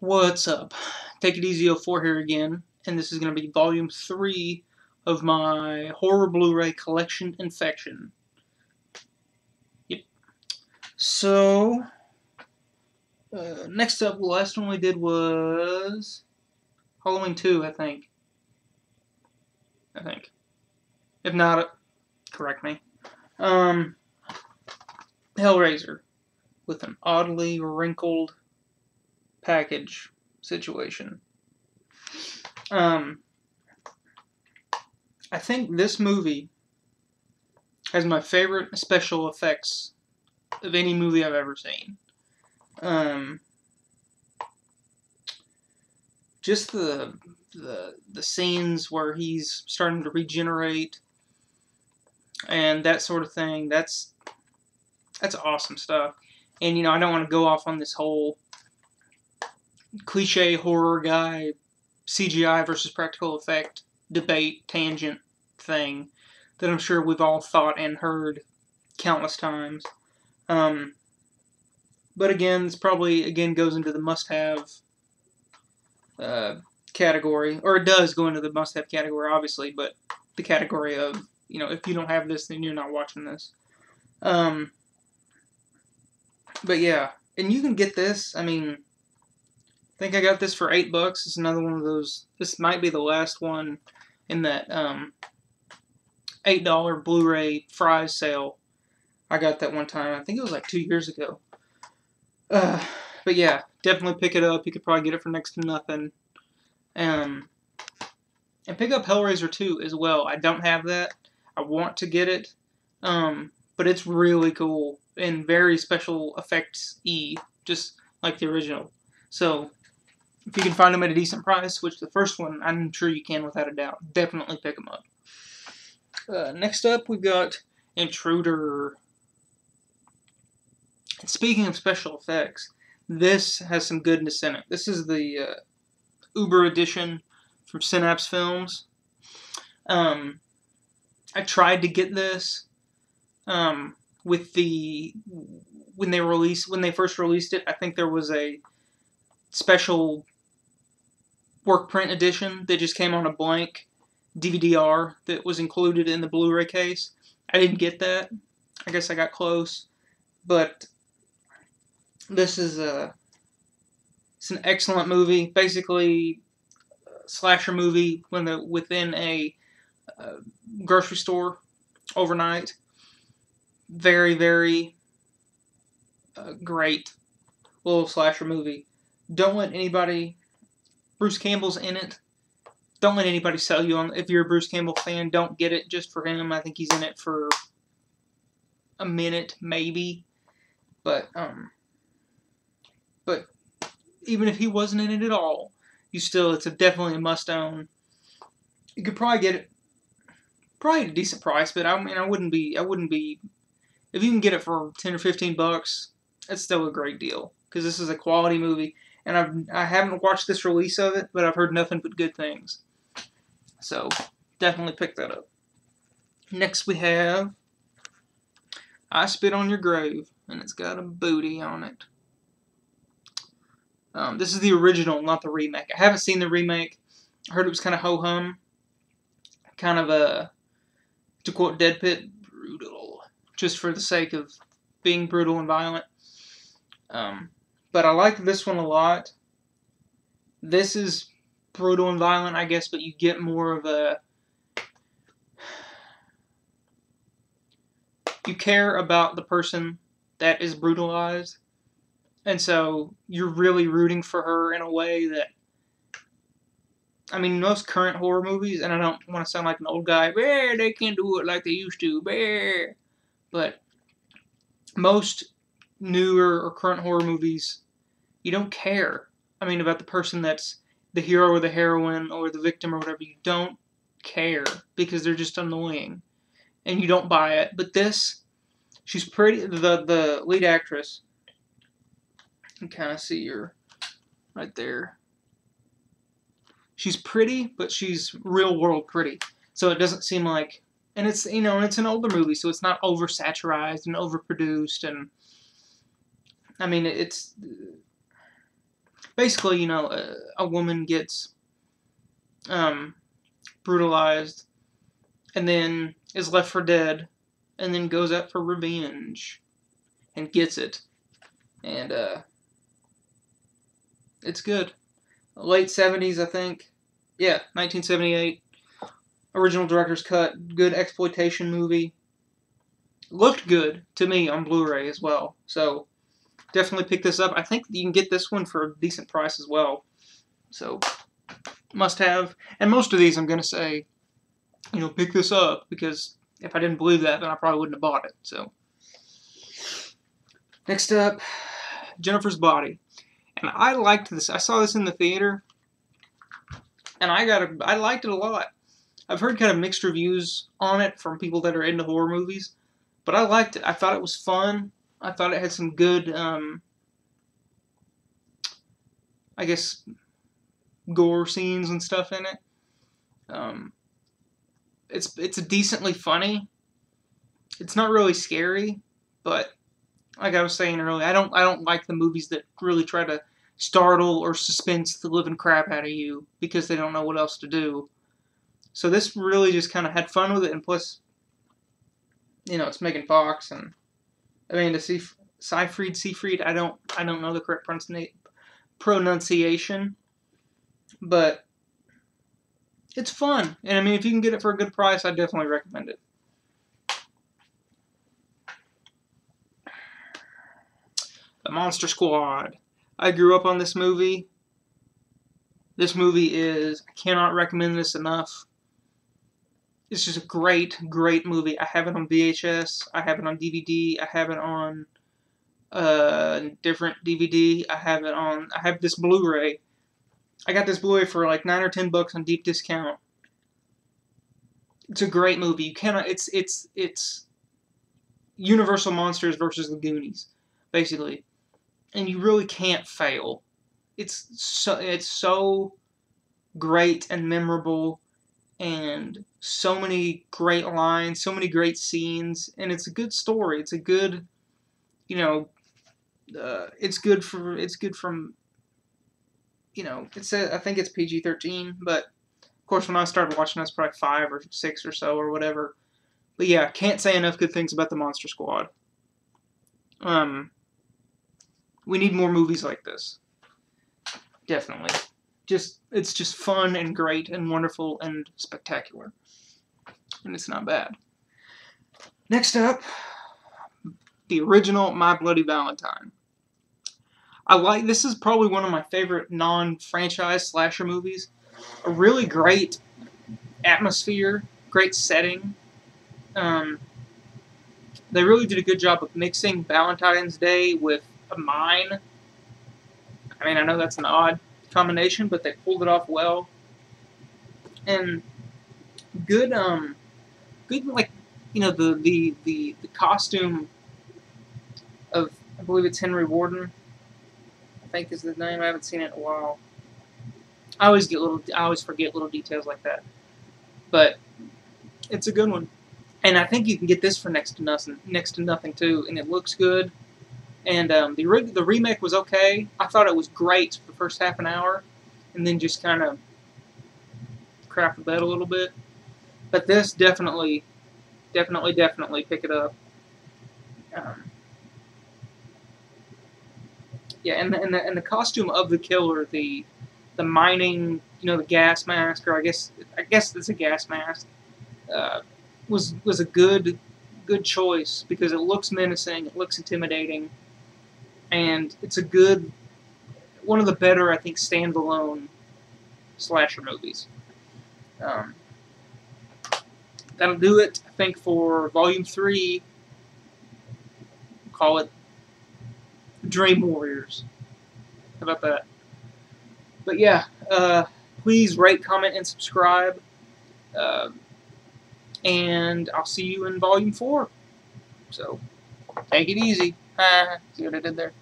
What's up? Take It Easy 04 here again, and this is going to be volume 3 of my horror Blu-ray collection infection. Yep. So, next up, the last one we did was Halloween 2, I think. If not, correct me. Hellraiser, with an oddly wrinkled package situation. I think this movie has my favorite special effects of any movie I've ever seen. Just the scenes where he's starting to regenerate and that sort of thing. That's awesome stuff. And I don't want to go off on this whole cliche horror guy CGI versus practical effect debate tangent thing that I'm sure we've all thought and heard countless times. But again, this probably goes into the must-have category, or it does go into the must-have category, obviously, but the category of, if you don't have this, then you're not watching this. But yeah, and you can get this. I mean, I think I got this for $8. It's another one of those. This might be the last one in that $8 Blu-ray fries sale. I got that one time. I think it was like 2 years ago. But yeah, definitely pick it up. You could probably get it for next to nothing. And pick up Hellraiser 2 as well. I don't have that. I want to get it. But it's really cool and very special effects-y, just like the original. So, if you can find them at a decent price, which the first one, I'm sure you can without a doubt, definitely pick them up. Next up, we've got Intruder. And speaking of special effects, this has some goodness in it. This is the Uber edition from Synapse Films. I tried to get this with when they first released it. I think there was a special work print edition that just came on a blank DVD-R that was included in the Blu-ray case. I didn't get that. I guess I got close, but this is it's an excellent movie. Basically, a slasher movie within a grocery store overnight. Very, very great little slasher movie. Don't let anybody. Bruce Campbell's in it. Don't let anybody sell you on. If you're a Bruce Campbell fan, don't get it just for him. I think he's in it for a minute, maybe. But even if he wasn't in it at all, it's definitely a must-own. You could probably get it, probably at a decent price. But I mean, I wouldn't be. If you can get it for $10 or $15, that's still a great deal because this is a quality movie. And I haven't watched this release of it, but I've heard nothing but good things. So, definitely pick that up. Next we have I Spit on Your Grave, and it's got a booty on it. This is the original, not the remake. I haven't seen the remake. I heard it was kind of ho-hum. Kind of to quote Dead Pit, brutal. Just for the sake of being brutal and violent. But I like this one a lot. This is brutal and violent, I guess, but you get more of a... You care about the person that is brutalized. And so you're really rooting for her in a way that... I mean, most current horror movies, and I don't want to sound like an old guy, they can't do it like they used to, but most newer or current horror movies, you don't care. I mean, about the person that's the hero or the heroine or the victim or whatever. You don't care because they're just annoying, and you don't buy it. But this, she's pretty. The lead actress, you can kind of see her right there. She's pretty, but she's real world pretty. So it doesn't seem like, and it's it's an older movie, so it's not oversaturized and overproduced, and I mean it's basically, a woman gets brutalized and then is left for dead and then goes out for revenge and gets it. And it's good. Late 70s, I think. Yeah, 1978. Original director's cut. Good exploitation movie. Looked good to me on Blu-ray as well. So definitely pick this up. I think you can get this one for a decent price as well. So must have. And most of these I'm going to say, pick this up, because if I didn't believe that, then I probably wouldn't have bought it. So next up, Jennifer's Body. And I liked this. I saw this in the theater, and I liked it a lot. I've heard kind of mixed reviews on it from people that are into horror movies, but I liked it. I thought it was fun. I thought it had some good, I guess, gore scenes and stuff in it. It's a decently funny. It's not really scary, but like I was saying earlier, I don't like the movies that really try to startle or suspense the living crap out of you because they don't know what else to do. So this really just kind of had fun with it, and plus, it's Megan Fox and Amanda Seyfried. I don't know the correct pronunciation, but it's fun. And I mean, if you can get it for a good price, I definitely recommend it. The Monster Squad. I grew up on this movie. This movie is, I cannot recommend this enough. It's just a great, great movie. I have it on VHS. I have it on DVD. I have it on different DVD. I have this Blu-ray. I got this Blu-ray for like $9 or $10 on deep discount. It's a great movie. You cannot. It's Universal Monsters versus the Goonies, basically, and you really can't fail. It's so great and memorable, and so many great lines, so many great scenes, and it's a good story. It's a good, it's good from, I think it's PG-13, but of course when I started watching, that's probably 5 or 6 or so or whatever. But yeah, can't say enough good things about the Monster Squad. We need more movies like this. Definitely. It's just fun and great and wonderful and spectacular. And it's not bad. Next up, the original My Bloody Valentine. This is probably one of my favorite non-franchise slasher movies. A really great atmosphere, great setting. They really did a good job of mixing Valentine's Day with a mine. I mean, I know that's an odd combination, but they pulled it off well. And good, like, the costume of, I believe it's Henry Warden, I think is the name. I haven't seen it in a while. I always forget little details like that. But it's a good one. And I think you can get this for next to nothing too, and it looks good. And the remake was okay. I thought it was great for the first half an hour, and then just kind of crap the bed a little bit. But this definitely pick it up. Yeah, and the costume of the killer, the mining, the gas mask, or I guess it's a gas mask, was a good choice, because it looks menacing, it looks intimidating, and it's one of the better, I think, standalone slasher movies. That'll do it, I think, for Volume 3. Call it Dream Warriors. How about that? But yeah, please rate, comment, and subscribe. And I'll see you in Volume 4. So, take it easy. See what I did there?